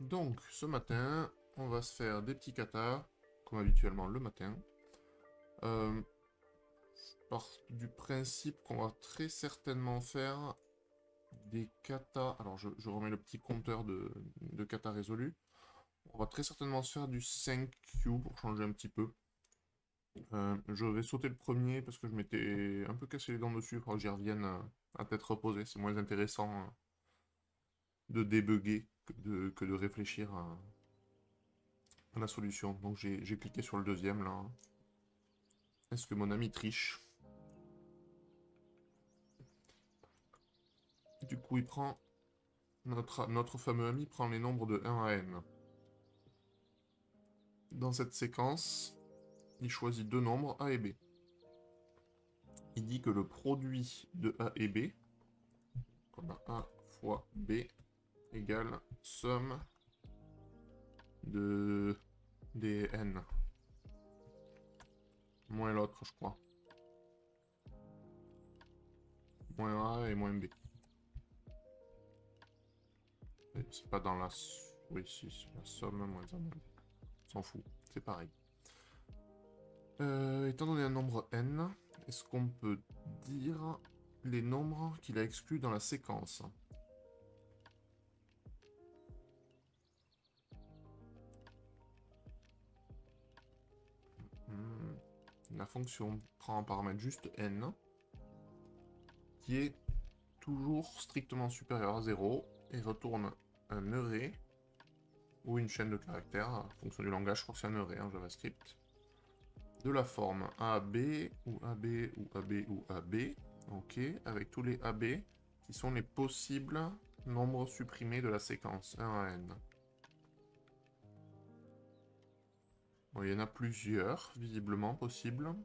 Donc, ce matin, on va se faire des petits katas, comme habituellement le matin. Je pars du principe qu'on va très certainement faire des katas. Alors, je remets le petit compteur de katas résolus. On va très certainement se faire du 5Q pour changer un petit peu. Je vais sauter le premier parce que je m'étais un peu cassé les dents dessus. Il faudra que j'y revienne à tête reposée. C'est moins intéressant de débugger que de réfléchir à la solution. Donc j'ai cliqué sur le deuxième là. Est-ce que mon ami triche? Du coup, il prend... Notre fameux ami prend les nombres de 1 à n. Dans cette séquence, il choisit deux nombres, A et B. Il dit que le produit de A et B, qu'on a A fois B, égale somme des n. Moins l'autre, je crois. Moins A et moins B. C'est pas dans la... Oui, si, la somme moins A, moins B. On s'en fout, c'est pareil. Étant donné un nombre n, est-ce qu'on peut dire les nombres qu'il a exclus dans la séquence? La fonction prend en paramètre juste n, qui est toujours strictement supérieur à 0, et retourne un array, ou une chaîne de caractères, en fonction du langage, je crois que c'est un array en JavaScript, de la forme AB, ou AB, ou AB, ou AB, ok, avec tous les AB, qui sont les possibles nombres supprimés de la séquence 1 à n. Bon, il y en a plusieurs, visiblement, possibles.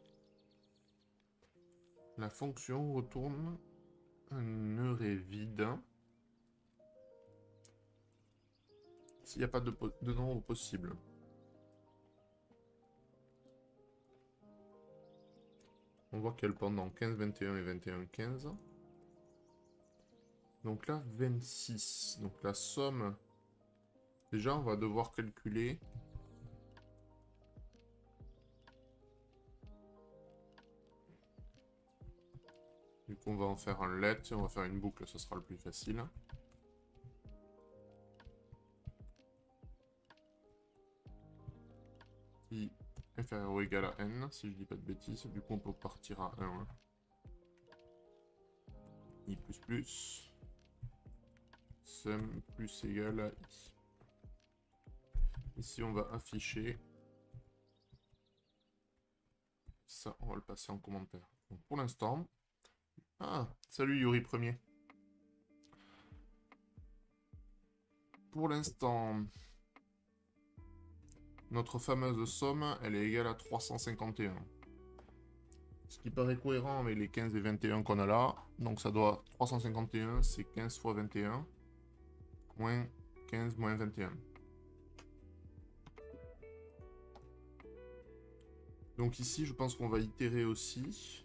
La fonction retourne un array vide. S'il n'y a pas de nombre possible. On voit qu'elle pendant 15, 21 et 21, 15. Donc là, 26. Donc la somme... Déjà, on va devoir calculer... Du coup, on va en faire un let. On va faire une boucle, ce sera le plus facile. I inférieur ou égal à n, si je dis pas de bêtises. Du coup, on peut partir à 1. I plus plus. Sum plus égal à i. Ici, on va afficher... Ça, on va le passer en commentaire. Donc, pour l'instant... Ah, salut Yuri Premier. Pour l'instant, notre fameuse somme, elle est égale à 351. Ce qui paraît cohérent avec les 15 et 21 qu'on a là. Donc ça doit... 351, c'est 15 fois 21. Moins 15 moins 21. Donc ici, je pense qu'on va itérer aussi.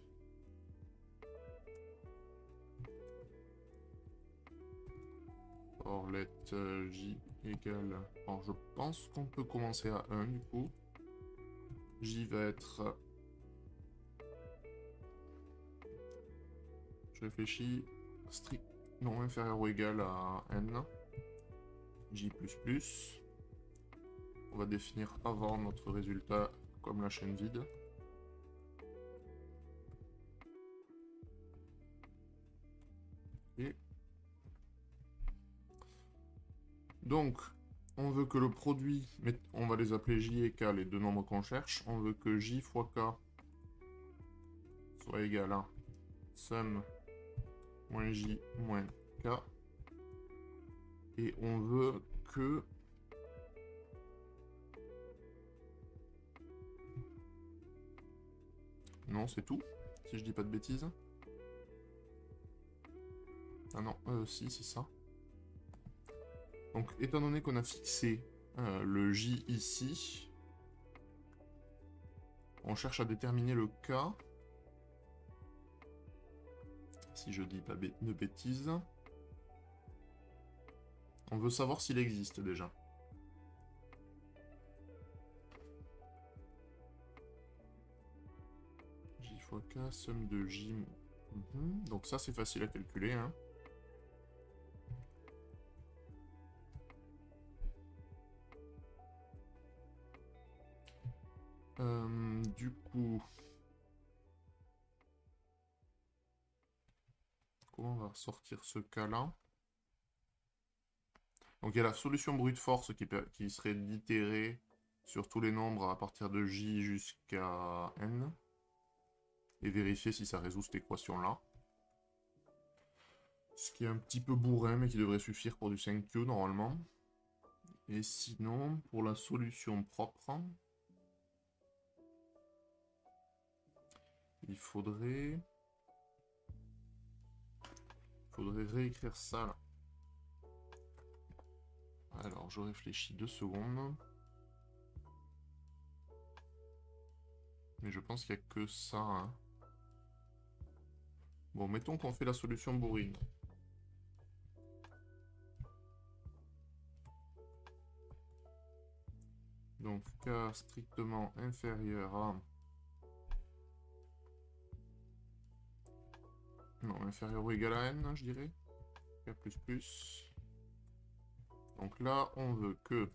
Or, let j égale... Alors, je pense qu'on peut commencer à 1, du coup. J va être... Je réfléchis... Strict... Non, inférieur ou égal à n. J++. On va définir avant notre résultat comme la chaîne vide. Et... Donc, on veut que le produit, on va les appeler j et k, les deux nombres qu'on cherche. On veut que j fois k soit égal à somme moins j moins k. Et on veut que... Non, c'est tout, si je dis pas de bêtises. Ah non, si, c'est ça. Donc, étant donné qu'on a fixé le j ici, on cherche à déterminer le k. Si je dis pas de bêtises. On veut savoir s'il existe déjà. fois K, somme de J. Donc ça, c'est facile à calculer, hein. Du coup... Comment on va ressortir ce cas-là? Donc il y a la solution brute force qui serait d'itérer sur tous les nombres à partir de J jusqu'à N. Et vérifier si ça résout cette équation-là. Ce qui est un petit peu bourrin, mais qui devrait suffire pour du 5Q normalement. Et sinon, pour la solution propre, il faudrait réécrire ça là. Alors, je réfléchis 2 secondes. Mais je pense qu'il n'y a que ça, hein. Bon, mettons qu'on fait la solution bourrine. Donc, K strictement inférieur à... Non, inférieur ou égal à N, je dirais. K++. Donc là, on veut que...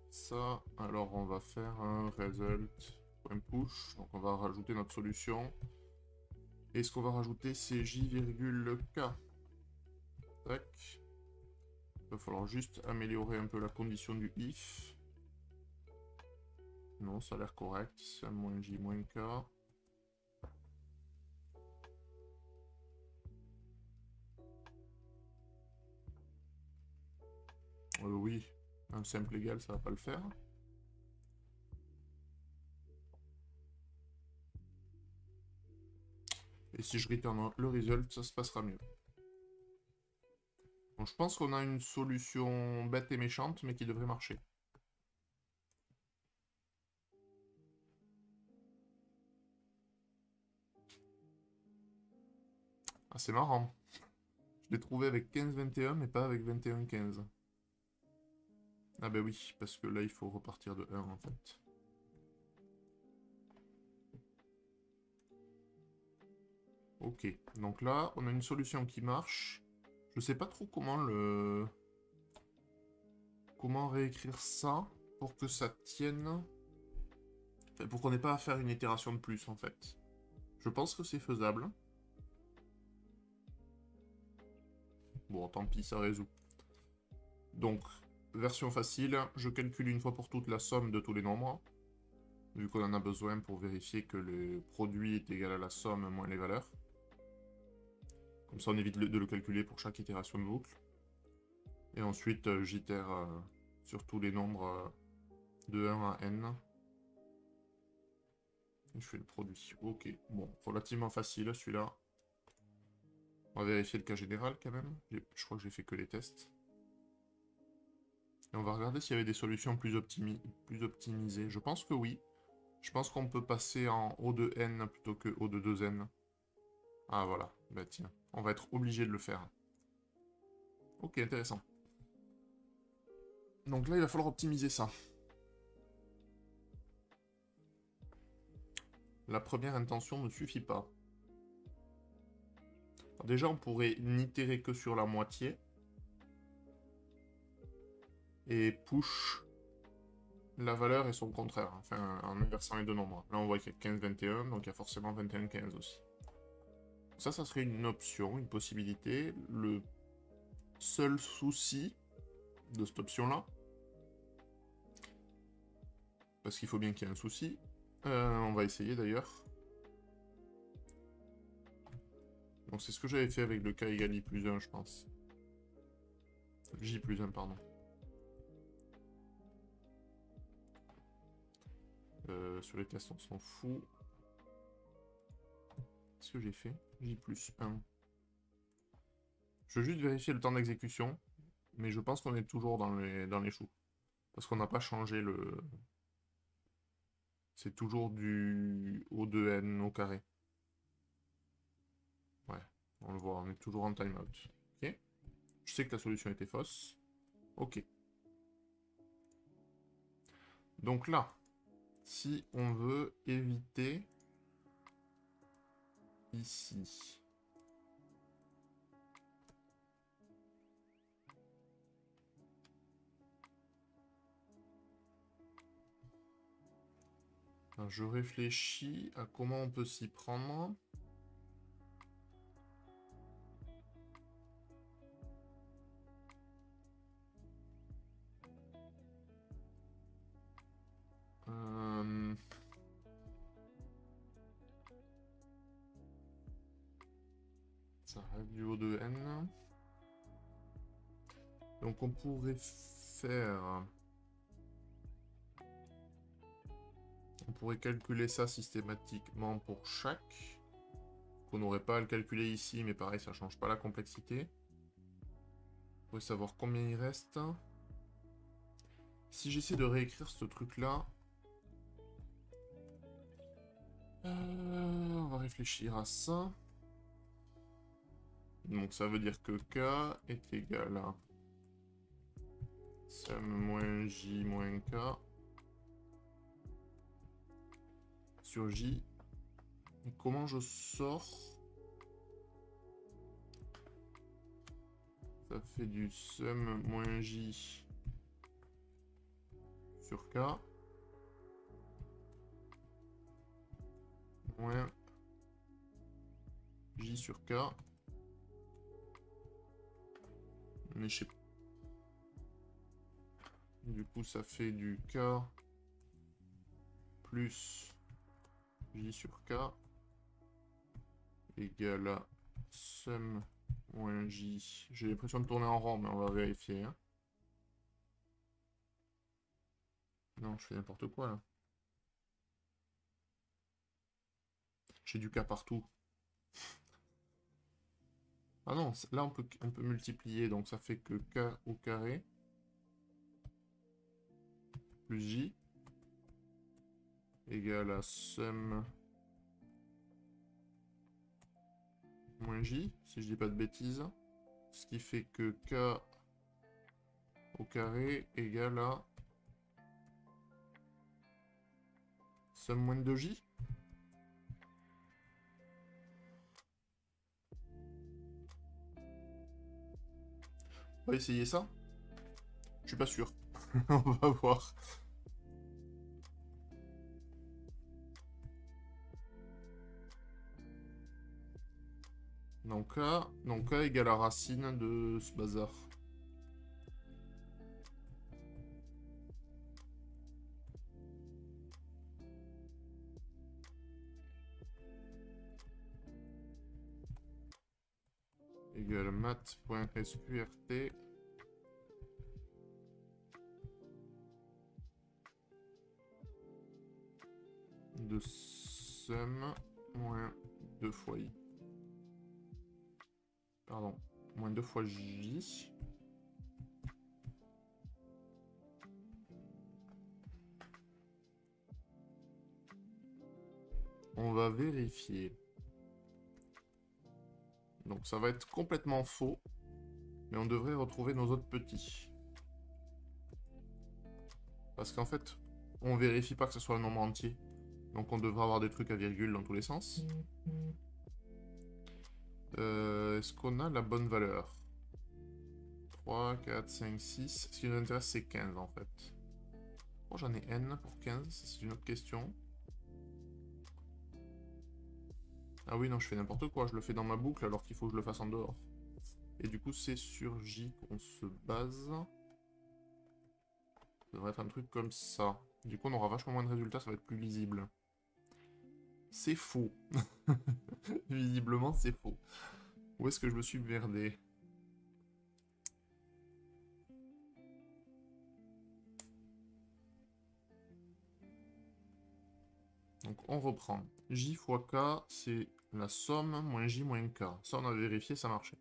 Ça, alors on va faire un result.push. Donc on va rajouter notre solution. Et ce qu'on va rajouter, c'est j, k. Tac. Il va falloir juste améliorer un peu la condition du if. Non, ça a l'air correct. C'est moins j, moins k. Oui, un simple égal, ça va pas le faire. Et si je return le result, ça se passera mieux. Donc je pense qu'on a une solution bête et méchante, mais qui devrait marcher. Ah, c'est marrant. Je l'ai trouvé avec 15-21, mais pas avec 21-15. Ah bah oui, parce que là, il faut repartir de 1, en fait. Ok, donc là, on a une solution qui marche. Je sais pas trop comment réécrire ça pour que ça tienne. Enfin, pour qu'on n'ait pas à faire une itération de plus, en fait. Je pense que c'est faisable. Bon, tant pis, ça résout. Donc, version facile, je calcule une fois pour toutes la somme de tous les nombres, vu qu'on en a besoin pour vérifier que le produit est égal à la somme moins les valeurs. Comme ça, on évite de le calculer pour chaque itération de boucle. Et ensuite, j'itère sur tous les nombres de 1 à n. Et je fais le produit. Ok, bon, relativement facile celui-là. On va vérifier le cas général quand même. Je crois que j'ai fait que les tests. Et on va regarder s'il y avait des solutions plus optimisées. Je pense que oui. Je pense qu'on peut passer en O de n plutôt que O de 2n. Ah voilà, bah tiens, on va être obligé de le faire. Ok, intéressant. Donc là, il va falloir optimiser ça. La première intention ne suffit pas. Alors déjà, on pourrait n'itérer que sur la moitié. Et push la valeur et son contraire. Enfin, en inversant les deux nombres. Là, on voit qu'il y a 15-21, donc il y a forcément 21-15 aussi. Ça serait une option, une possibilité. Le seul souci de cette option-là, parce qu'il faut bien qu'il y ait un souci, on va essayer d'ailleurs. Donc c'est ce que j'avais fait avec le k égale i plus 1, je pense. J plus 1, pardon. Sur les tests, on s'en fout. Qu'est-ce que j'ai fait? J plus 1. Je veux juste vérifier le temps d'exécution, mais je pense qu'on est toujours dans les choux. Parce qu'on n'a pas changé le... C'est toujours du O2n au carré. Ouais, On le voit, on est toujours en timeout. Ok. Je sais que la solution était fausse. Ok. Donc là, si on veut éviter ici. Alors, je réfléchis à comment on peut s'y prendre. Ça rêve du haut de n. Donc on pourrait faire... On pourrait calculer ça systématiquement pour chaque. On n'aurait pas à le calculer ici, mais pareil, ça change pas la complexité. On pourrait savoir combien il reste. Si j'essaie de réécrire ce truc-là... on va réfléchir à ça. Donc ça veut dire que K est égal à somme moins J moins K sur J. Et comment je sors? Ça fait du somme moins J sur K moins J sur K. Mais je sais pas. Du coup, ça fait du K plus J sur K égale à somme moins J. J'ai l'impression de tourner en rond, mais on va vérifier. Hein. Non, je fais n'importe quoi là. J'ai du K partout. Ah non, là on peut multiplier, donc ça fait que K au carré plus J égale à somme moins J, si je dis pas de bêtises. Ce qui fait que K au carré égale à somme moins 2J. On va essayer ça. Je suis pas sûr. On va voir. Donc K égale à racine de ce bazar. Égale math.sqrt de somme moins 2 fois I. Pardon, moins 2 fois J. On va vérifier. Donc ça va être complètement faux. Mais on devrait retrouver nos autres petits. Parce qu'en fait, on vérifie pas que ce soit un nombre entier. Donc on devrait avoir des trucs à virgule dans tous les sens. Est-ce qu'on a la bonne valeur? 3, 4, 5, 6. Ce qui nous intéresse, c'est 15 en fait. Oh, j'en ai n pour 15, c'est une autre question. Ah oui, non, je fais n'importe quoi. Je le fais dans ma boucle alors qu'il faut que je le fasse en dehors. Et du coup, c'est sur J qu'on se base. Ça devrait être un truc comme ça. Du coup, on aura vachement moins de résultats, ça va être plus lisible. C'est faux. Visiblement, c'est faux. Où est-ce que je me suis merdé? Donc, on reprend. J fois K, c'est la somme moins J moins K. Ça, on a vérifié, ça marchait.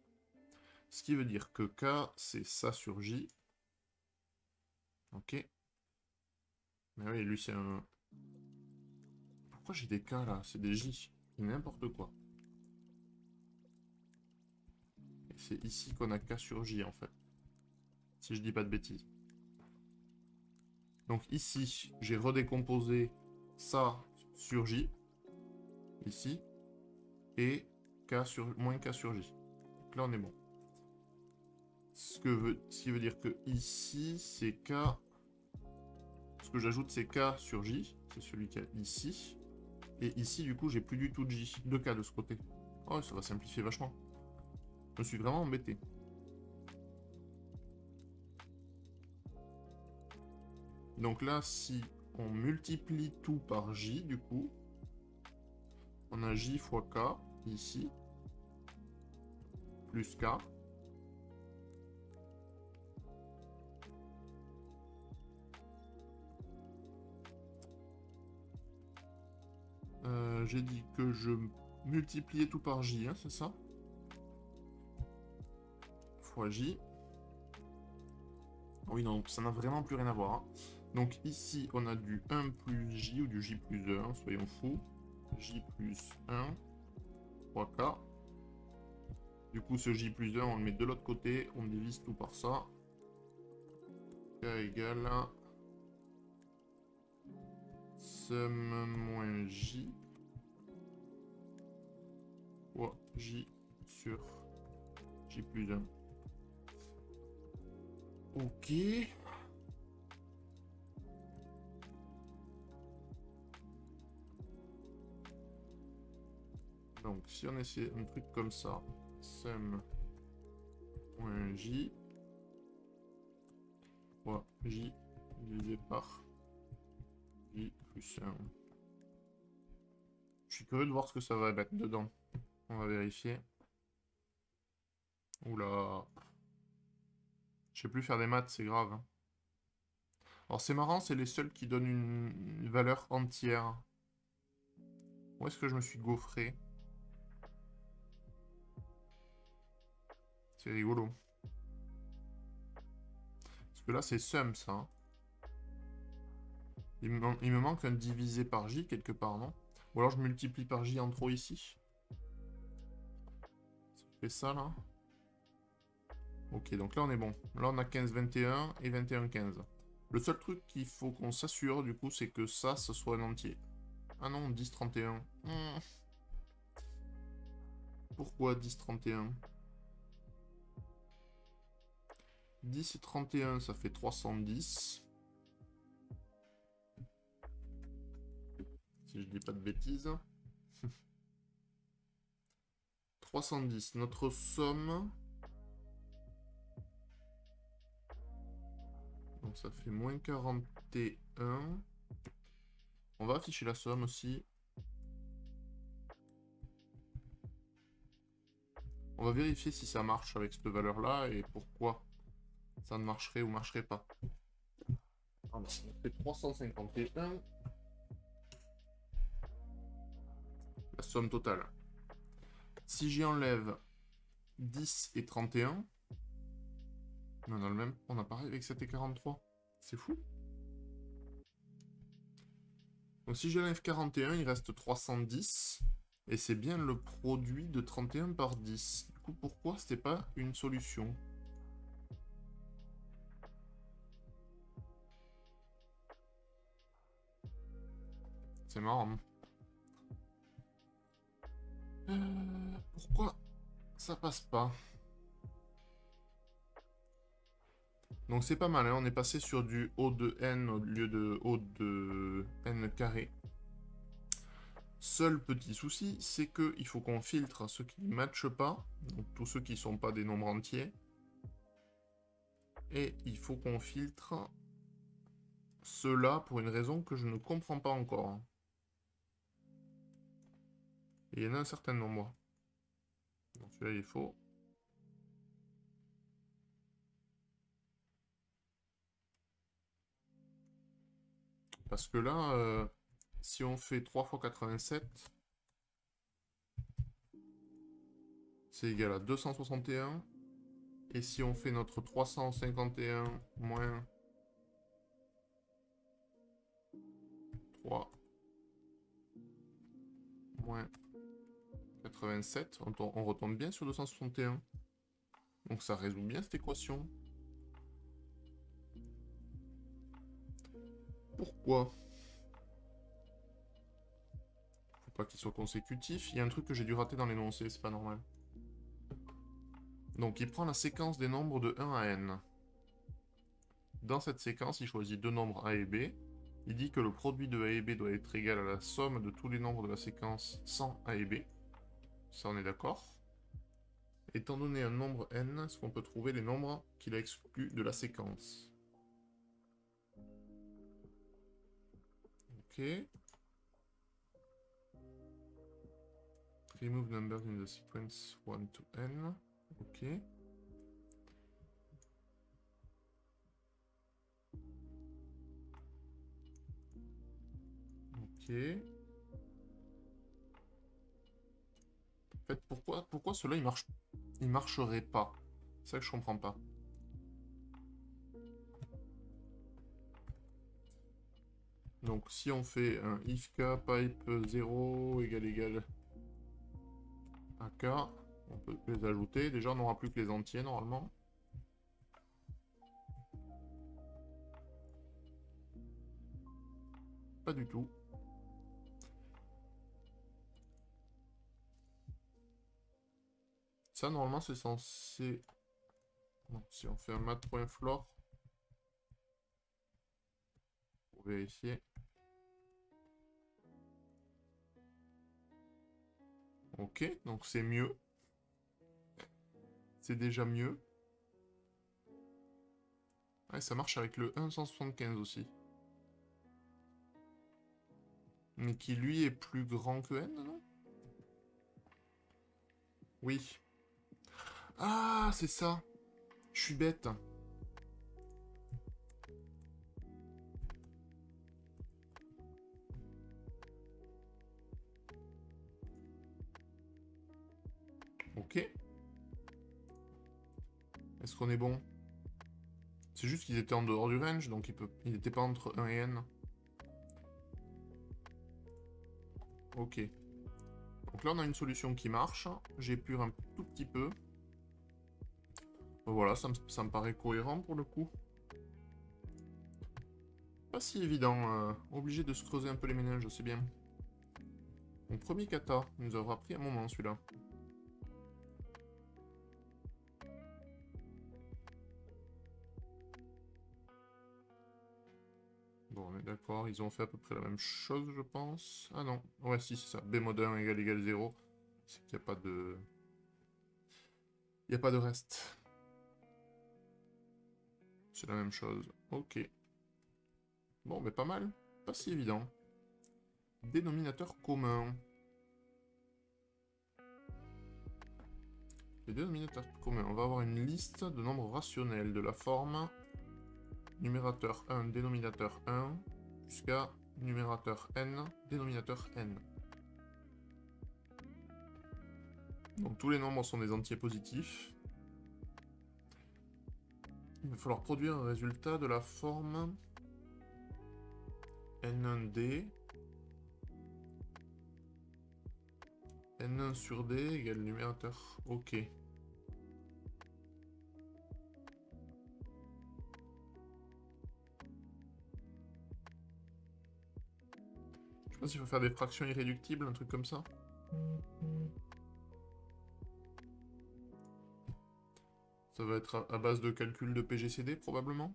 Ce qui veut dire que K, c'est ça sur J. Ok. Mais oui, lui, c'est un... Pourquoi j'ai des K, là? C'est des J. C'est n'importe quoi. c'est ici qu'on a K sur J, en fait. Si je dis pas de bêtises. Donc ici, j'ai redécomposé ça sur J. Ici. Et K sur, moins K sur J. Donc là, on est bon. Ce qui veut dire que ici, c'est K... Ce que j'ajoute, c'est K sur J. C'est celui qu'il y a ici. Et ici, du coup, j'ai plus du tout de J. 2K de ce côté. Oh, ça va simplifier vachement. Je me suis vraiment embêté. Donc là, si on multiplie tout par J, du coup, on a J fois K, ici, plus K. J'ai dit que je multipliais tout par J, hein, c'est ça? Fois J. Oui, non, ça n'a vraiment plus rien à voir. Hein. Donc ici, on a du 1 plus J ou du J plus 1, soyons fous. J plus 1 fois K. Du coup, ce J plus 1, on le met de l'autre côté, on divise tout par ça. K égale somme moins J fois J sur J plus 1. Ok. Donc, si on essaie un truc comme ça, somme moins J fois J divisé par J plus 1. Je suis curieux de voir ce que ça va mettre dedans. On va vérifier. Oula. Je sais plus faire des maths, c'est grave. Hein. Alors c'est marrant, c'est les seuls qui donnent une valeur entière. Où est-ce que je me suis gaufré? C'est rigolo. Parce que là, c'est somme, ça. Hein. Il me manque un divisé par J quelque part, non? Ou alors je multiplie par J en trop ici. Ça fait ça, là. Ok, donc là, on est bon. Là, on a 15-21 et 21-15. Le seul truc qu'il faut qu'on s'assure, du coup, c'est que ça, ce soit un entier. Ah non, 10-31. Pourquoi 10-31? 10 et 31, ça fait 310. Si je dis pas de bêtises. 310. Notre somme... Donc ça fait moins 41. On va afficher la somme aussi. On va vérifier si ça marche avec cette valeur-là et pourquoi ça ne marcherait ou marcherait pas. Alors, on fait 351. La somme totale. Si j'y enlève 10 et 31, on a le même. On a pareil avec 7 et 43. C'est fou. Donc si j'enlève 41, il reste 310. Et c'est bien le produit de 31 par 10. Du coup, pourquoi c'était pas une solution? C'est marrant. Pourquoi ça passe pas? Donc c'est pas mal, hein, on est passé sur du O de n au lieu de O de n carré. Seul petit souci, c'est qu'il faut qu'on filtre ceux qui ne matchent pas, donc tous ceux qui ne sont pas des nombres entiers. Et il faut qu'on filtre ceux-là pour une raison que je ne comprends pas encore. Et il y en a un certain nombre. Donc celui-là il est faux. Parce que là, si on fait 3 fois 87, c'est égal à 261. Et si on fait notre 351 moins 3 moins 87, on retombe bien sur 261. Donc ça résout bien cette équation. Pourquoi? Faut pas qu'il soit consécutif. Il y a un truc que j'ai dû rater dans l'énoncé, c'est pas normal. Donc il prend la séquence des nombres de 1 à n. Dans cette séquence, il choisit deux nombres a et b. Il dit que le produit de a et b doit être égal à la somme de tous les nombres de la séquence sans a et b. Ça, on est d'accord. Étant donné un nombre n, est-ce qu'on peut trouver les nombres qu'il a exclus de la séquence? Ok. Remove numbers in the sequence 1 to n. Ok. Ok. En fait, pourquoi cela il marcherait pas? C'est ça que je comprends pas. Donc si on fait un if k pipe 0 égale à k, on peut les ajouter. Déjà on n'aura plus que les entiers normalement. Pas du tout. Ça normalement c'est censé... Non, si on fait un mat.floor pour vérifier. Ok, donc c'est mieux. C'est déjà mieux. Ouais, ça marche avec le 175 aussi. Mais qui lui est plus grand que n, non? Oui. Ah, c'est ça. Je suis bête. Ok. Est-ce qu'on est bon? C'est juste qu'ils étaient en dehors du range, donc il n'était pas entre 1 et n. Ok. Donc là, on a une solution qui marche. J'épure un tout petit peu. Voilà, ça me paraît cohérent pour le coup. Pas si évident. Obligé de se creuser un peu les méninges, c'est bien. Mon premier kata, il nous aura pris un moment celui-là. Bon, on est d'accord, ils ont fait à peu près la même chose, je pense. Ah non, ouais, si, c'est ça. B mod 1 égale 0. C'est qu'il n'y a pas de... Il n'y a pas de reste. C'est la même chose. Ok. Bon, mais pas mal. Pas si évident. Dénominateur commun. Les dénominateurs communs. On va avoir une liste de nombres rationnels de la forme numérateur 1, dénominateur 1, jusqu'à numérateur n, dénominateur n. Donc tous les nombres sont des entiers positifs. Il va falloir produire un résultat de la forme n1d n1 sur d égale numérateur. Ok. Je sais pas s'il faut faire des fractions irréductibles, un truc comme ça. Ça va être à base de calcul de PGCD, probablement.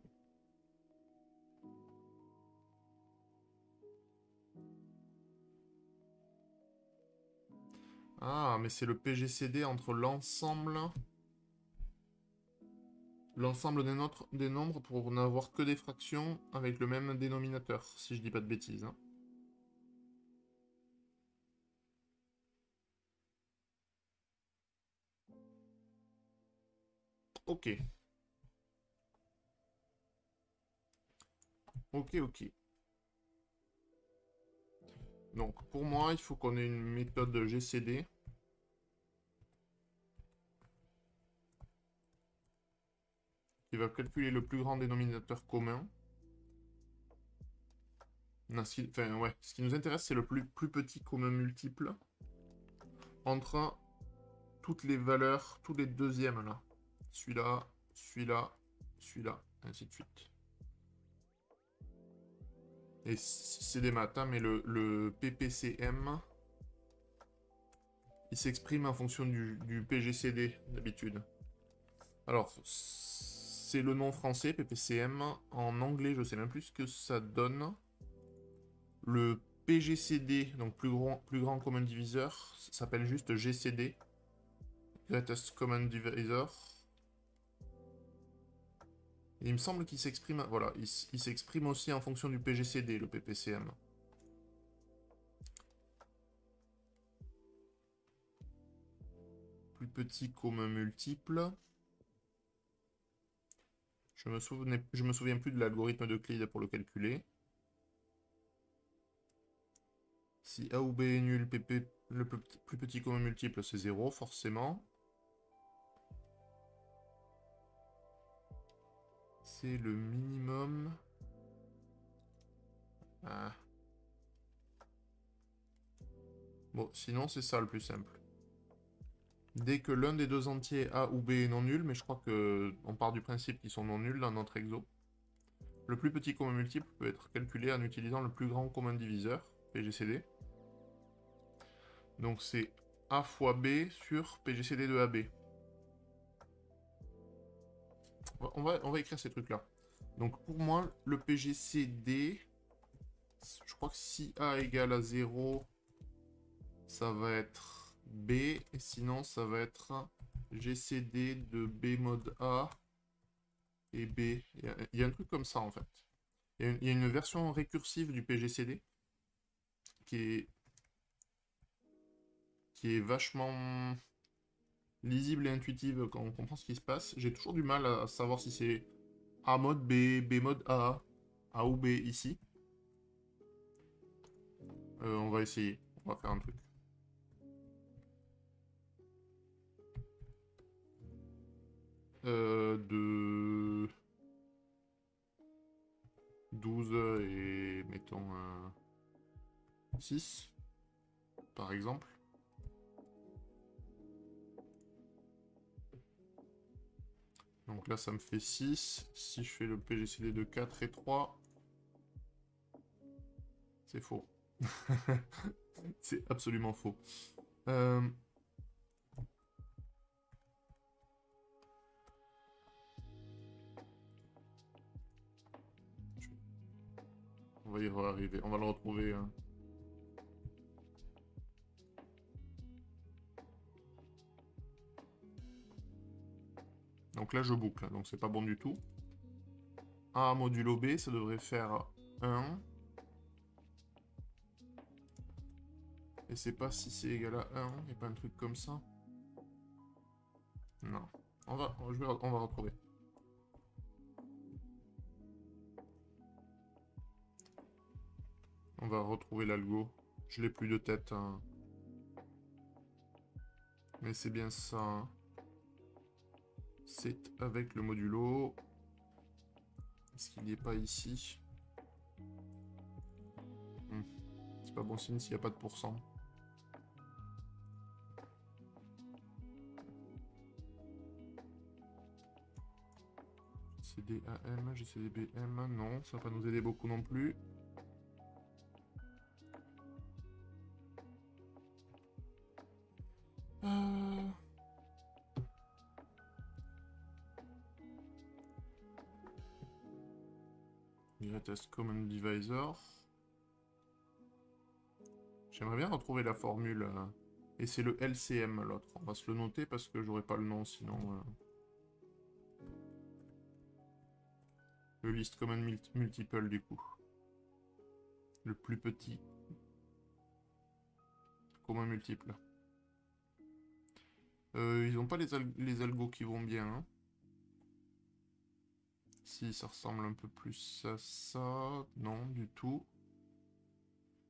Ah, mais c'est le PGCD entre l'ensemble des nombres pour n'avoir que des fractions avec le même dénominateur, si je dis pas de bêtises. Hein. Ok. Ok, ok. Donc, pour moi, il faut qu'on ait une méthode GCD. Qui va calculer le plus grand dénominateur commun. Non, enfin, ouais. Ce qui nous intéresse, c'est le plus petit commun multiple entre toutes les valeurs, tous les deuxièmes, là. celui-là, celui-là, celui-là, ainsi de suite. Et c'est des maths, hein, mais le PPCM, il s'exprime en fonction du PGCD, d'habitude. Alors, c'est le nom français, PPCM. En anglais, je sais même plus ce que ça donne. Le PGCD, donc plus grand common divisor, s'appelle juste GCD. Greatest Common Divisor. Et il me semble qu'il s'exprime... Voilà, il s'exprime aussi en fonction du PGCD, le PPCM. Plus petit commun multiple. Je me souviens plus de l'algorithme d'Euclide pour le calculer. Si A ou B est nul, PP, le plus petit commun multiple, c'est 0, forcément. C'est le minimum. Ah. Bon, sinon, c'est ça le plus simple. Dès que l'un des deux entiers A ou B est non nul, mais je crois qu'on part du principe qu'ils sont non nuls dans notre exo, le plus petit commun multiple peut être calculé en utilisant le plus grand commun diviseur, PGCD. Donc c'est A fois B sur PGCD de AB. On va écrire ces trucs-là. Donc pour moi, le PGCD, je crois que si A égale à 0, ça va être B, et sinon ça va être GCD de B mod A et B. Il y a un truc comme ça en fait. Il y a une version récursive du PGCD qui est vachement lisible et intuitive quand on comprend ce qui se passe. J'ai toujours du mal à savoir si c'est A mode B, B mode A ou B ici. On va essayer. On va faire un truc. De 12 et mettons 6 par exemple. Donc là ça me fait 6. Si je fais le PGCD de 4 et 3, c'est faux. C'est absolument faux. On va y arriver, on va le retrouver. Hein. Donc là je boucle, donc c'est pas bon du tout. A modulo B, ça devrait faire 1. Et c'est pas si c'est égal à 1, et pas un truc comme ça. Non. On va retrouver. On va retrouver l'algo. Je l'ai plus de tête. Hein. Mais c'est bien ça. Hein. C'est avec le modulo. Est-ce qu'il n'y est pas ici? C'est pas bon signe s'il n'y a pas de pourcent. GCDAM, GCDBM, non, ça va pas nous aider beaucoup non plus. Greatest Common Divisor. J'aimerais bien retrouver la formule. Et c'est le LCM l'autre. On va se le noter parce que j'aurai pas le nom sinon. Le list common multiple du coup. Le plus petit commun multiple. Ils n'ont pas les algos qui vont bien. Hein. Si, ça ressemble un peu plus à ça. Non, du tout.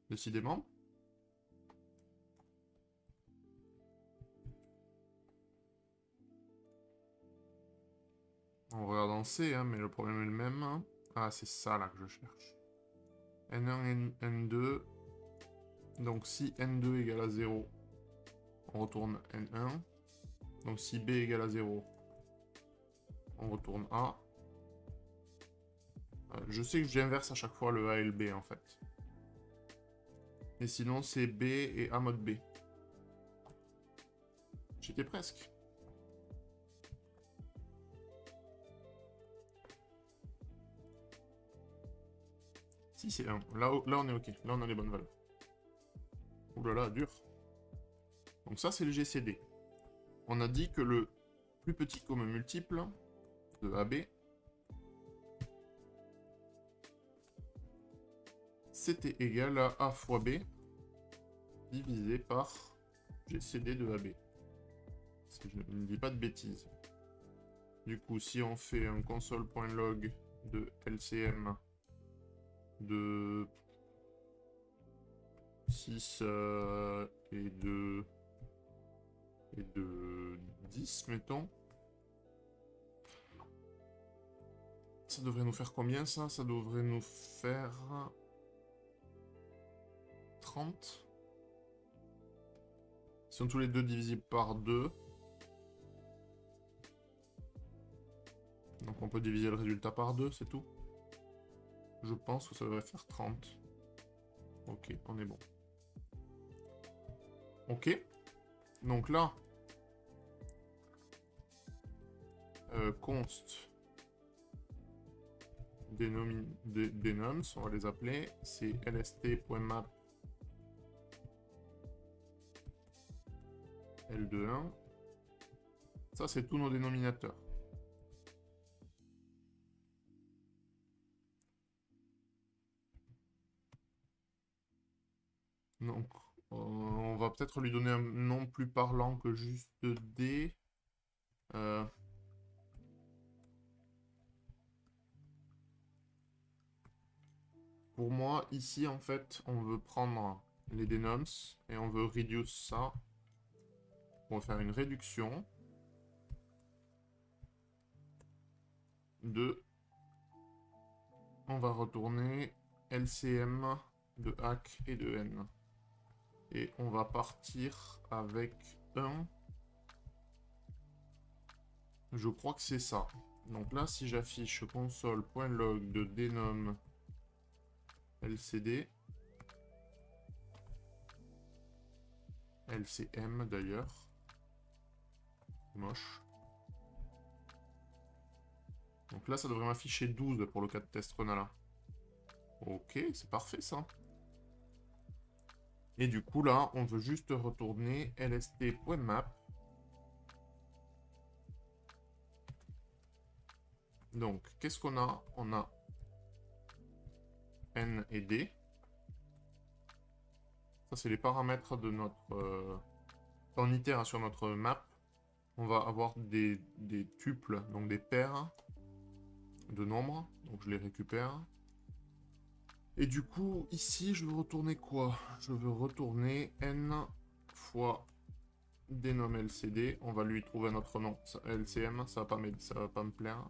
Décidément. On regarde en C, hein, mais le problème est le même. Ah, c'est ça là que je cherche. N1, N2. Donc si N2 égale à 0, on retourne N1. Donc si B égale à 0, On retourne A. Je sais que j'inverse à chaque fois le A et le B en fait. Et sinon c'est B et A mode B. J'étais presque. Si c'est 1. Là on est ok. Là on a les bonnes valeurs. Ouh là là, dur. Donc ça c'est le GCD. On a dit que le plus petit commun multiple de AB, c'était égal à A fois B divisé par GCD de AB. Si je ne dis pas de bêtises. Du coup, si on fait un console.log de LCM de 6 et de 10, mettons. Ça devrait nous faire combien, ça? Ça devrait nous faire 30. Ils sont tous les deux divisibles par 2. Donc on peut diviser le résultat par 2, c'est tout. Je pense que ça devrait faire 30. Ok, on est bon. Ok. Donc là, const denoms, on va les appeler, c'est lst.map L21. Ça, c'est tous nos dénominateurs. Donc, on va peut-être lui donner un nom plus parlant que juste D. Pour moi, ici, en fait, on veut prendre les denoms et on veut reduce ça. On va faire une réduction de... On va retourner LCM de hack et de N. Et on va partir avec 1. Je crois que c'est ça. Donc là, si j'affiche console.log de denom LCD, LCM d'ailleurs, moche. Donc là, ça devrait m'afficher 12 pour le cas de test Renala. Ok, c'est parfait ça. Et du coup, là, on veut juste retourner lst.map. Donc, qu'est-ce qu'on a? On a N et D. Ça, c'est les paramètres de notre... Quand on itère sur notre map, on va avoir des tuples, donc des paires de nombres. Donc, je les récupère. Et du coup, ici, je veux retourner quoi? Je veux retourner N fois denom LCD. On va lui trouver un autre nom. LCM, ça va pas me plaire.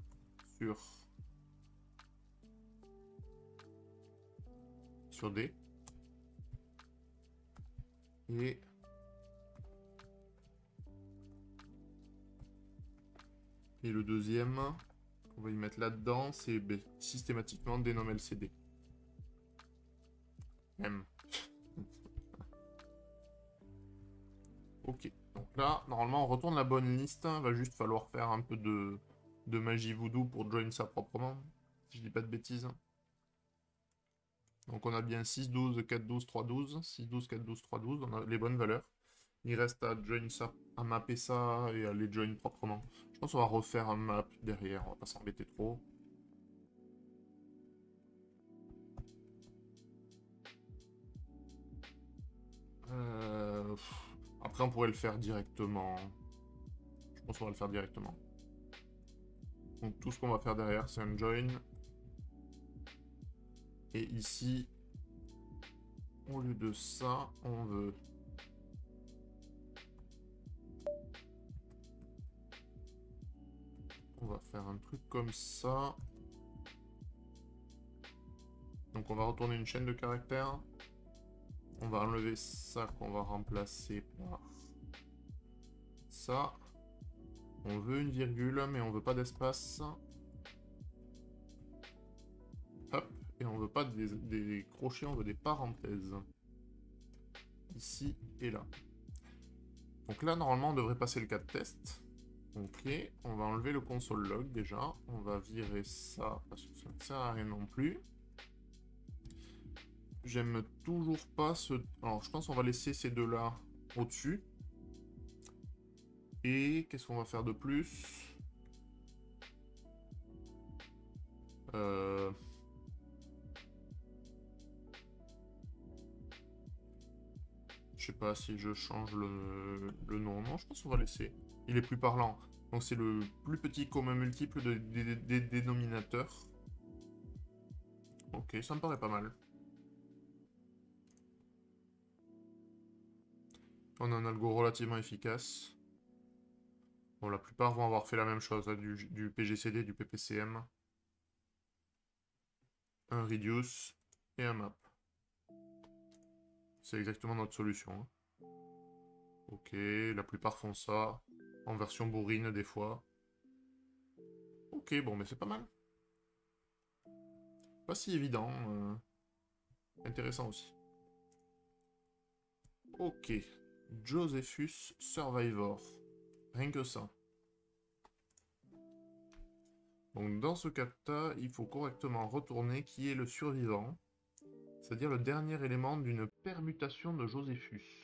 Sur D. Et le deuxième, on va y mettre là-dedans, c'est systématiquement denom LCD. M. Ok, donc là, normalement, on retourne la bonne liste. Il va juste falloir faire un peu de magie voodoo pour join ça proprement, si je dis pas de bêtises. Donc on a bien 6, 12, 4, 12, 3, 12. 6, 12, 4, 12, 3, 12. On a les bonnes valeurs. Il reste à join ça, à mapper ça et à les join proprement. Je pense qu'on va refaire un map derrière, on va pas s'embêter trop. Après on pourrait le faire directement. Je pense qu'on va le faire directement. Donc tout ce qu'on va faire derrière c'est un join. Et ici, au lieu de ça, on veut... On va faire un truc comme ça. Donc on va retourner une chaîne de caractères. On va enlever ça qu'on va remplacer par ça. On veut une virgule, mais on veut pas d'espace. Hop. Et on veut pas des crochets, on veut des parenthèses. Ici et là. Donc là, normalement, on devrait passer le cas de test. Ok, on va enlever le console log déjà. On va virer ça, parce que ça ne sert à rien non plus. J'aime toujours pas ce... Alors, je pense qu'on va laisser ces deux-là au-dessus. Et qu'est-ce qu'on va faire de plus? Je sais pas si je change le nom. Non, je pense qu'on va laisser. Il est plus parlant. Donc c'est le plus petit commun multiple des dénominateurs. Ok, ça me paraît pas mal. On a un algo relativement efficace. Bon, la plupart vont avoir fait la même chose, hein, du PGCD, du PPCM. Un reduce et un map. C'est exactement notre solution. Hein. Ok, la plupart font ça. En version bourrine des fois. Ok, bon, mais c'est pas mal. Pas si évident. Intéressant aussi. Ok. Josephus Survivor. Rien que ça. Donc dans ce cas-là, il faut correctement retourner qui est le survivant. C'est-à-dire le dernier élément d'une permutation de Josephus.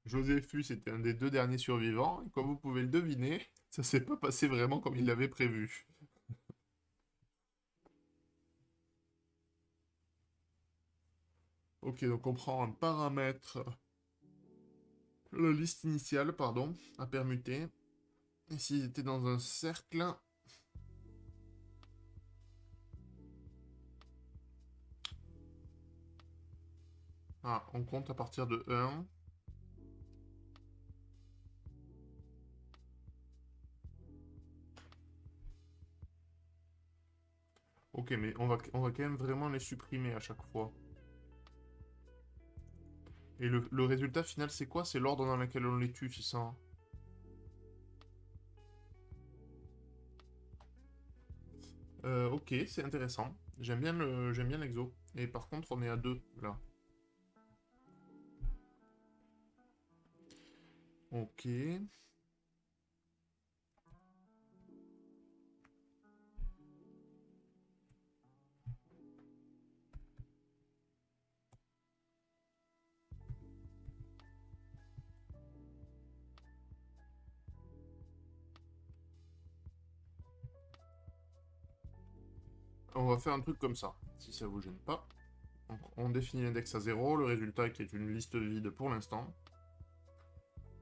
Josephus était un des deux derniers survivants, et comme vous pouvez le deviner, ça s'est pas passé vraiment comme il l'avait prévu. Ok, donc on prend un paramètre, la liste initiale, pardon, à permuter. Et s'il était dans un cercle... Ah, on compte à partir de 1. Ok, mais on va quand même vraiment les supprimer à chaque fois. Et le résultat final, c'est quoi? C'est l'ordre dans lequel on les tue, c'est ça? Ok, c'est intéressant. J'aime bien l'exo. Et par contre, on est à 2, là. Ok. on va faire un truc comme ça, si ça vous gêne pas. Donc, on définit l'index à 0, le résultat qui est une liste vide pour l'instant.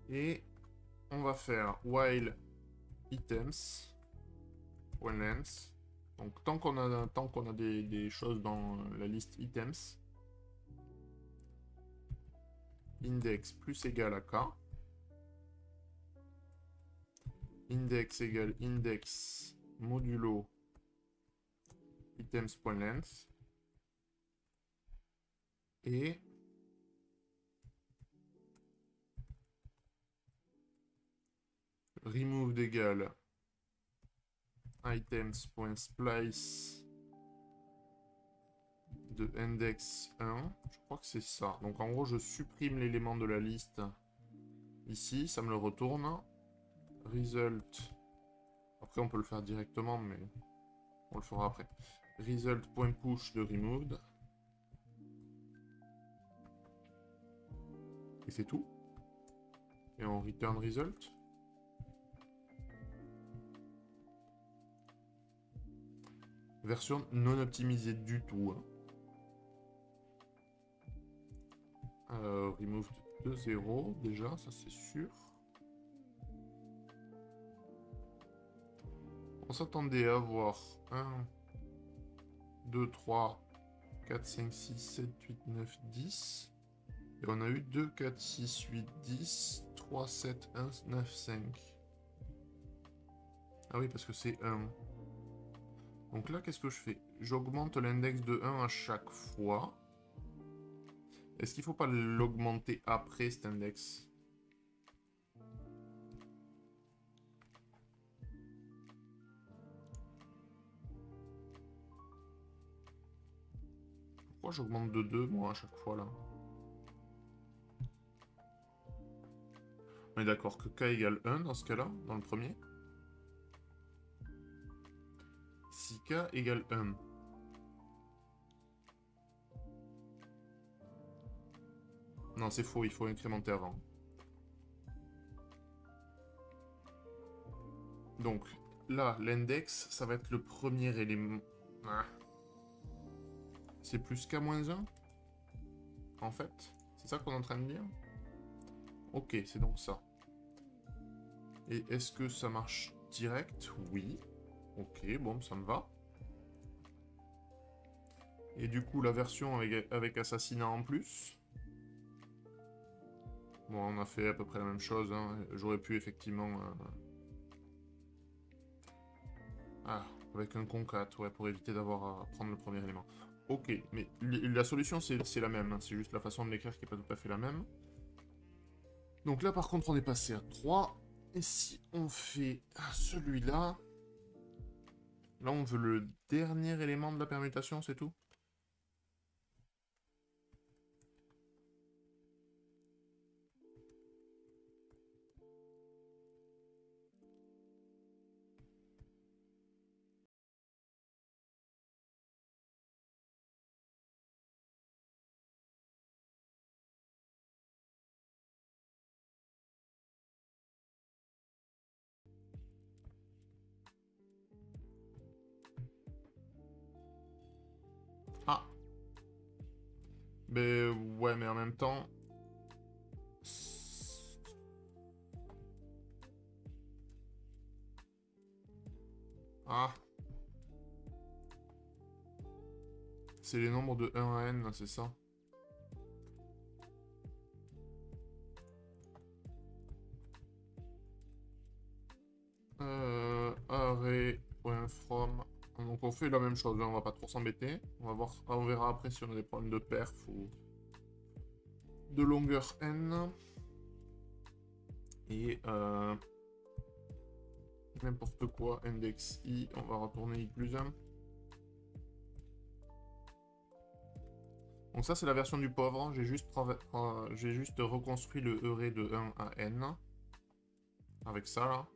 Et on va faire while items, length. Donc tant qu'on a des choses dans la liste items, index plus égal à k, index égale index modulo items.length, et remove égale items.splice de index 1. Je crois que c'est ça. Donc en gros, je supprime l'élément de la liste ici, ça me le retourne. Result. Après, on peut le faire directement, mais on le fera après. Result.push de removed. Et c'est tout. Et on return result. Version non optimisée du tout. Removed de 0, déjà, ça c'est sûr. On s'attendait à avoir 1, 2, 3, 4, 5, 6, 7, 8, 9, 10. Et on a eu 2, 4, 6, 8, 10, 3, 7, 1, 9, 5. Ah oui, parce que c'est 1. Donc là, qu'est-ce que je fais? J'augmente l'index de 1 à chaque fois. Est-ce qu'il ne faut pas l'augmenter après cet index? Pourquoi j'augmente de 2, moi, à chaque fois, là? On est d'accord que k égale 1 dans ce cas-là, dans le premier. Si k égale 1. Non, c'est faux, il faut incrémenter avant. Donc, là, l'index, ça va être le premier élément. Ah. C'est plus k moins 1? En fait, c'est ça qu'on est en train de dire? Ok, c'est donc ça. Et est-ce que ça marche direct? Oui. Ok, bon, ça me va. Et du coup, la version avec assassinat en plus. Bon, on a fait à peu près la même chose. Hein. J'aurais pu effectivement... Ah, avec un concat, ouais, pour éviter d'avoir à prendre le premier élément. Ok, mais la solution, c'est la même. Hein. C'est juste la façon de l'écrire qui n'est pas tout à fait la même. Donc là, par contre, on est passé à 3. Et si on fait celui-là... Là, on veut le dernier élément de la permutation, c'est tout? Ah. Ben ouais, mais en même temps... Ah. C'est les nombres de 1 à n, c'est ça? Array.from. Donc on fait la même chose, hein, on va pas trop s'embêter. On verra après si on a des problèmes de perf ou de longueur n. Et n'importe quoi, index i, on va retourner i plus 1. Donc ça c'est la version du pauvre, j'ai juste reconstruit le array de 1 à n. Avec ça là,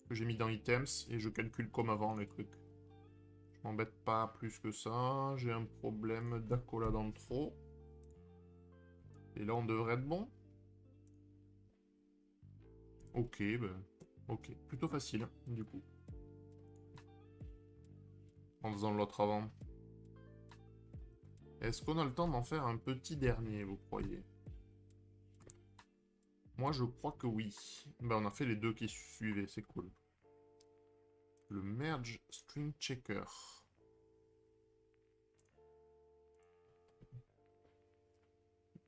que j'ai mis dans items, et je calcule comme avant les trucs. Je m'embête pas plus que ça, j'ai un problème d'accolade en trop. Et là on devrait être bon. Ok, ben, ok, plutôt facile du coup. en faisant l'autre avant. Est-ce qu'on a le temps d'en faire un petit dernier, vous croyez? Moi, je crois que oui. Ben, on a fait les deux qui suivaient, c'est cool. Le merge string checker.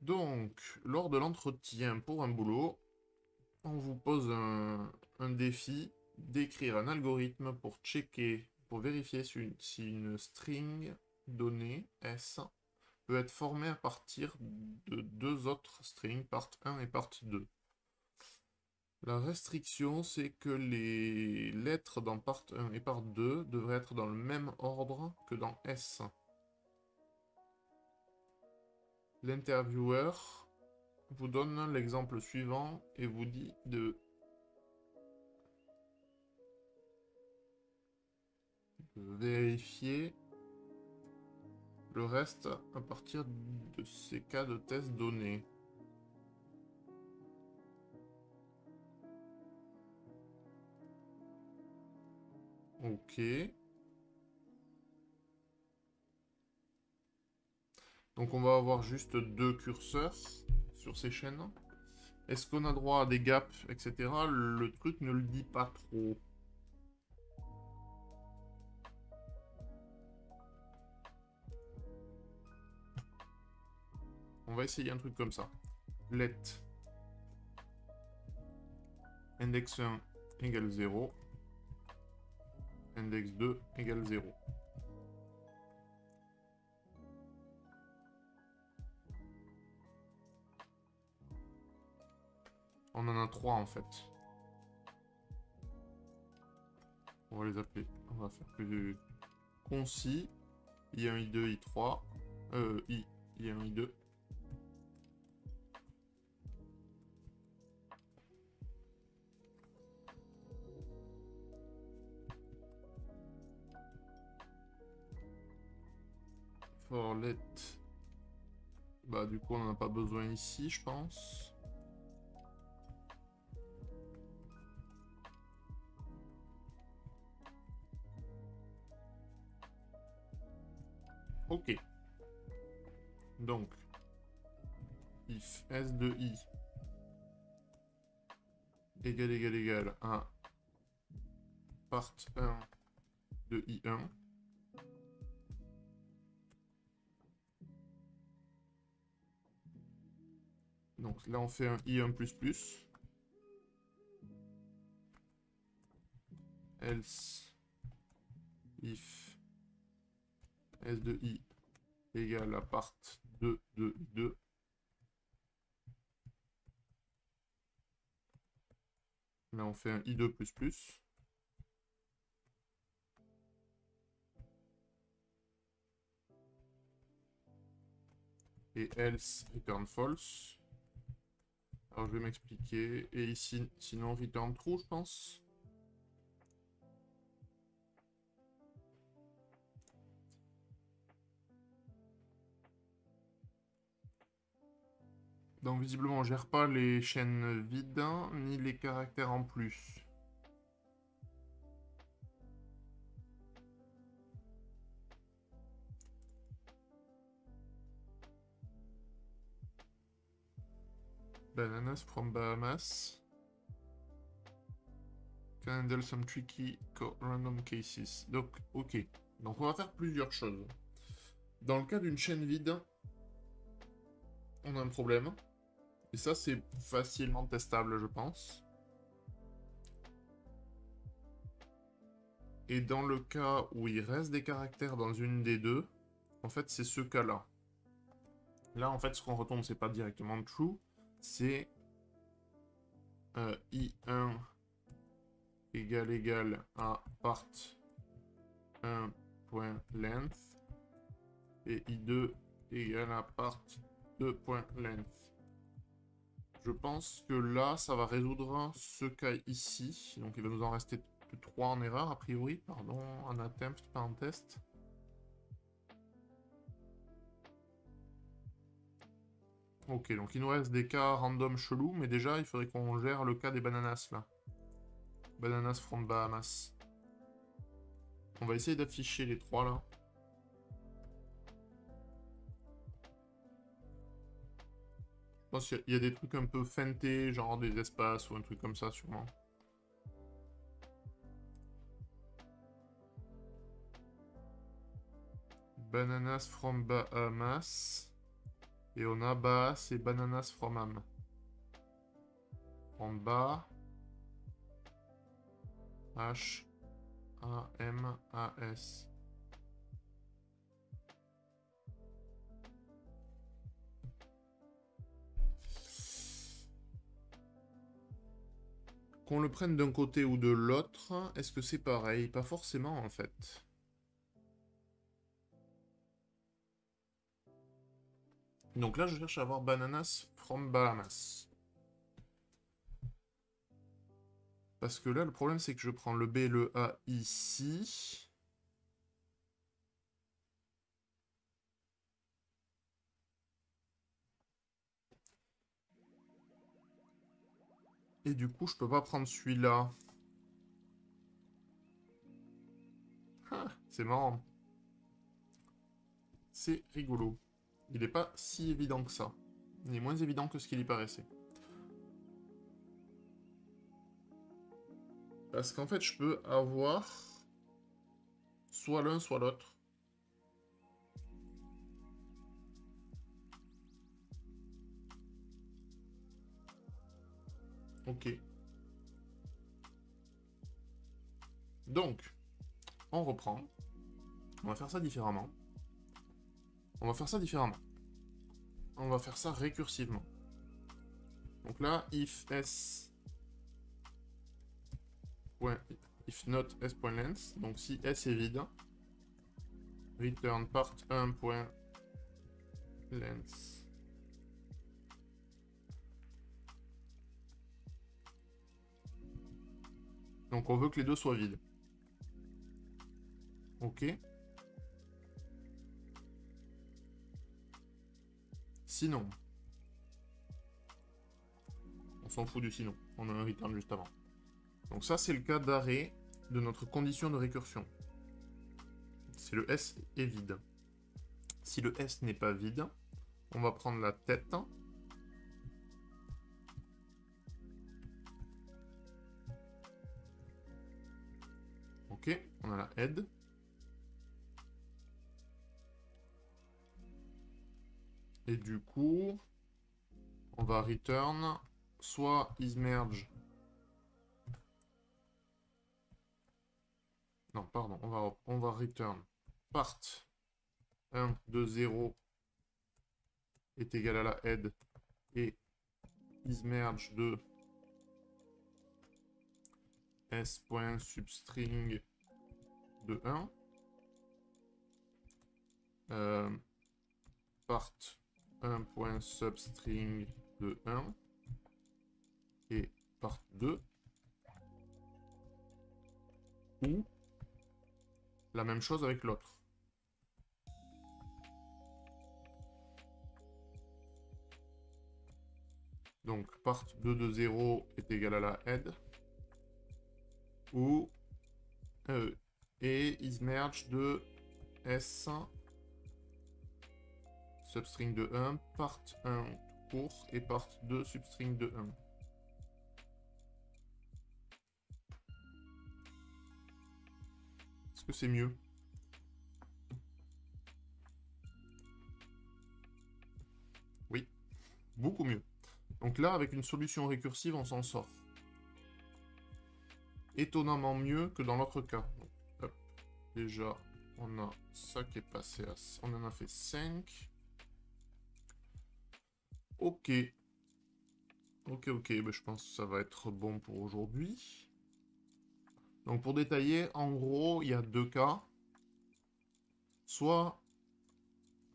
Donc, lors de l'entretien pour un boulot, on vous pose un défi d'écrire un algorithme pour checker, pour vérifier si une string donnée, S, peut être formée à partir de deux autres strings, part 1 et part 2. La restriction, c'est que les lettres dans part 1 et part 2 devraient être dans le même ordre que dans S. L'intervieweur vous donne l'exemple suivant et vous dit de vérifier le reste à partir de ces cas de test donnés. Ok. Donc on va avoir juste deux curseurs sur ces chaînes. Est-ce qu'on a droit à des gaps, etc. Le truc ne le dit pas trop. On va essayer un truc comme ça. Let index 1 égale 0. Index 2 égale 0. On en a 3 en fait. On va les appeler. On va faire plus concis. I1, I2, I3. I1, I2. For let. Bah du coup on n'en a pas besoin ici je pense. Ok. Donc, if S de I égale à part 1 de I1. Donc là on fait un I1++. Else if S de I égale à part 2 de I2. Là on fait un I2++. Et else return false. Alors je vais m'expliquer. Et ici, sinon return true je pense. Donc visiblement on gère pas les chaînes vides, ni les caractères en plus. Bananas from Bahamas. Can handle some tricky random cases. Donc, ok. Donc on va faire plusieurs choses. Dans le cas d'une chaîne vide, on a un problème. Et ça, c'est facilement testable, je pense. Et dans le cas où il reste des caractères dans une des deux, en fait, c'est ce cas-là. Là, en fait, ce qu'on retourne, c'est pas directement true, c'est I1 égale à part 1.length et I2 égale à part 2.length. Je pense que là, ça va résoudre ce cas ici. Donc il va nous en rester que 3 en erreur, a priori. Pardon, en attempt, pas en test. Ok, donc il nous reste des cas random chelous, mais déjà, il faudrait qu'on gère le cas des bananas, là. Bananas from Bahamas. On va essayer d'afficher les 3 là. Je pense qu'il y a des trucs un peu feintés, genre des espaces ou un truc comme ça sûrement. Bananas from Bahamas. Et on a Bahamas et Bananas from Am. En bas. H-A-M-A-S. Qu'on le prenne d'un côté ou de l'autre, est-ce que c'est pareil? Pas forcément en fait. Donc là, je cherche à avoir Bananas from Bahamas. Parce que là, le problème, c'est que je prends le B et le A ici. Et du coup, je peux pas prendre celui-là. Ah, c'est marrant. C'est rigolo. Il n'est pas si évident que ça. Il est moins évident que ce qu'il y paraissait. Parce qu'en fait, je peux avoir soit l'un, soit l'autre. Ok. Donc, on reprend. On va faire ça différemment. On va faire ça différemment. On va faire ça récursivement. Donc là, if s... if not s.length, donc si s est vide, return part 1.length. Donc on veut que les deux soient vides. Ok. Sinon. On s'en fout du sinon. On a un return juste avant. Donc ça, c'est le cas d'arrêt de notre condition de récursion. Si le S est vide. Si le S n'est pas vide, on va prendre la tête. Ok, on a la head. Et du coup, on va return soit isMerge. Non, pardon, on va return part 1 de 0 est égal à la head et isMerge de s.substring de 1. Part 1.substring de 1 et part 2 ou la même chose avec l'autre. Donc part 2 de 0 est égal à la head ou et isMerge de s substring de 1, part 1 court et part 2 substring de 1. Est-ce que c'est mieux? Oui, beaucoup mieux. Donc là, avec une solution récursive, on s'en sort. Étonnamment mieux que dans l'autre cas. Donc, hop, déjà, on a ça qui est passé à... On en a fait 5. Ok. Ok, ben, je pense que ça va être bon pour aujourd'hui. Donc pour détailler, en gros, il y a deux cas. Soit,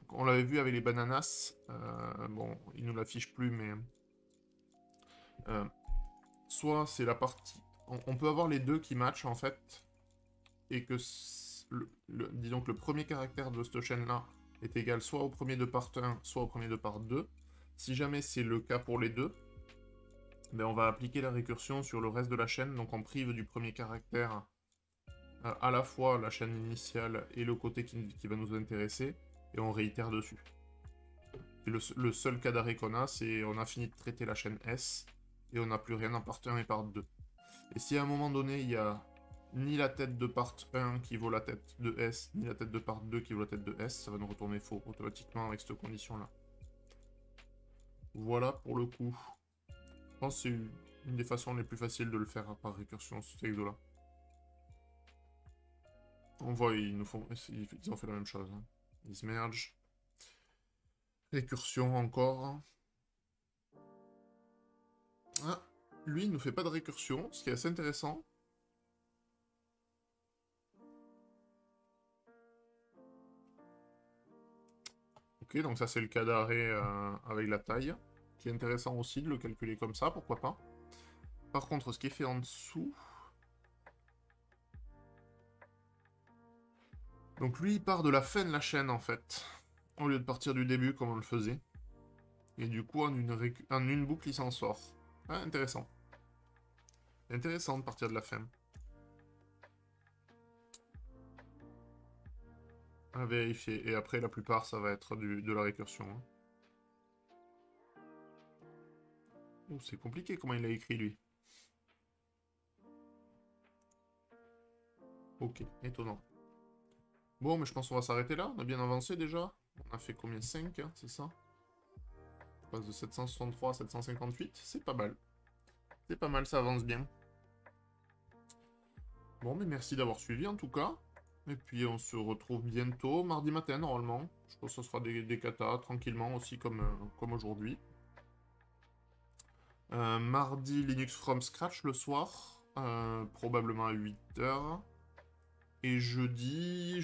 on l'avait vu avec les bananas, bon, il nous l'affiche plus, mais... soit c'est la partie... On peut avoir les deux qui matchent, en fait, et que, disons que le premier caractère de cette chaîne-là est égal soit au premier de part 1, soit au premier de part 2. Si jamais c'est le cas pour les deux, ben on va appliquer la récursion sur le reste de la chaîne, donc on prive du premier caractère à la fois la chaîne initiale et le côté qui va nous intéresser, et on réitère dessus. Et le seul cas d'arrêt qu'on a, c'est on a fini de traiter la chaîne S, et on n'a plus rien en part 1 et part 2. Et si à un moment donné, il y a ni la tête de part 1 qui vaut la tête de S, ni la tête de part 2 qui vaut la tête de S, ça va nous retourner faux automatiquement avec cette condition-là. Voilà pour le coup. Je pense que c'est une des façons les plus faciles de le faire par récursion, cet exo-là. On voit, ils ont fait la même chose. Hein. Ils se mergent. Récursion encore. Ah, lui, il ne nous fait pas de récursion, ce qui est assez intéressant. Ok, donc ça c'est le cas d'arrêt avec la taille, qui est intéressant aussi de le calculer comme ça, pourquoi pas. Par contre, ce qui est fait en dessous... Donc lui, il part de la fin de la chaîne, en fait, au lieu de partir du début, comme on le faisait. Et du coup, en une boucle, il s'en sort. Ah, intéressant. Intéressant de partir de la fin. À vérifier. Et après, la plupart, ça va être de la récursion. Hein. Oh, c'est compliqué comment il a écrit, lui. Ok, étonnant. Bon, mais je pense qu'on va s'arrêter là. On a bien avancé déjà. On a fait combien? 5, hein, c'est ça? On passe de 763 à 758. C'est pas mal. C'est pas mal, ça avance bien. Bon, mais merci d'avoir suivi en tout cas. Et puis on se retrouve bientôt, mardi matin normalement. Je pense que ce sera des katas tranquillement aussi comme aujourd'hui. Mardi, Linux from scratch le soir, probablement à 8h. Et jeudi,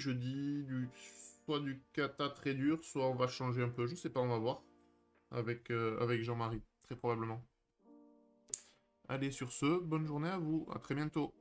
soit du kata très dur, soit on va changer un peu, je sais pas, on va voir. Avec Jean-Marie, très probablement. Allez, sur ce, bonne journée à vous, à très bientôt.